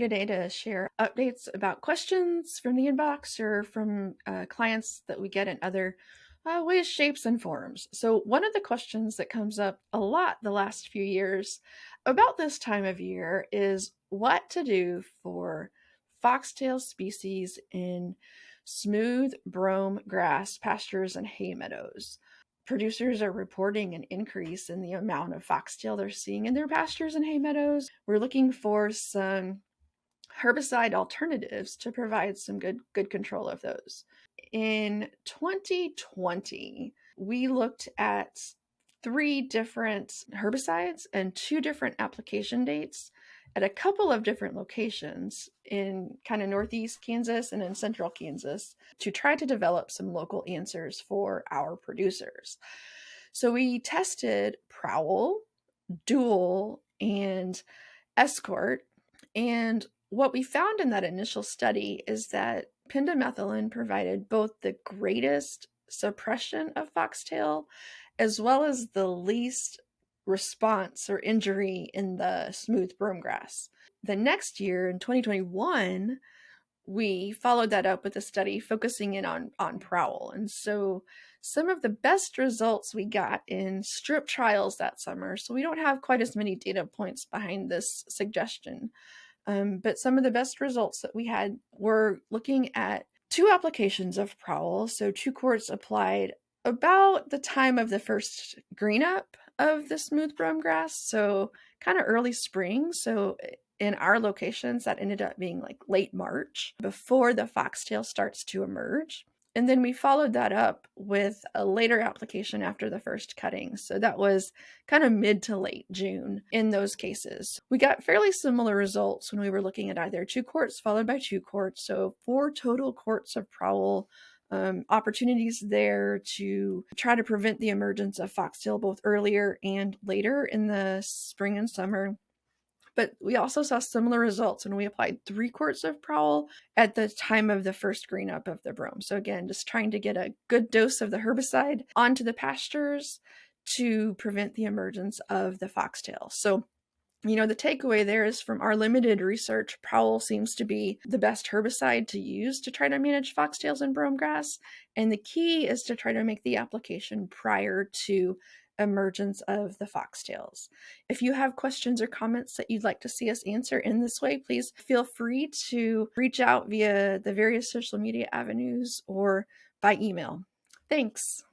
today to share updates about questions from the inbox or from clients that we get in other ways, shapes, and forms. So, one of the questions that comes up a lot the last few years about this time of year is what to do for foxtail species in smooth brome grass pastures and hay meadows. Producers are reporting an increase in the amount of foxtail they're seeing in their pastures and hay meadows. We're looking for some herbicide alternatives to provide some good control of those. In 2020, we looked at 3 different herbicides and 2 different application dates at a couple of different locations in kind of northeast Kansas and in central Kansas to try to develop some local answers for our producers. So we tested Prowl, Dual, and Escort, and what we found in that initial study is that pendimethalin provided both the greatest suppression of foxtail as well as the least response or injury in the smooth bromegrass. The next year, in 2021, we followed that up with a study focusing in on Prowl. And so some of the best results we got in strip trials that summer, so we don't have quite as many data points behind this suggestion, but some of the best results that we had were looking at 2 applications of Prowl. So 2 quarts applied about the time of the first green up of the smooth brome grass, so kind of early spring. So in our locations, that ended up being like late March before the foxtail starts to emerge. And then we followed that up with a later application after the first cutting. So that was kind of mid to late June in those cases. We got fairly similar results when we were looking at either 2 quarts followed by 2 quarts. So 4 total quarts of Prowl, opportunities there to try to prevent the emergence of foxtail both earlier and later in the spring and summer. But we also saw similar results when we applied 3 quarts of Prowl at the time of the first green up of the brome. So again, just trying to get a good dose of the herbicide onto the pastures to prevent the emergence of the foxtail. So, the takeaway there is from our limited research, Prowl seems to be the best herbicide to use to try to manage foxtails and brome grass. And the key is to try to make the application prior to emergence of the foxtails. If you have questions or comments that you'd like to see us answer in this way, please feel free to reach out via the various social media avenues or by email. Thanks.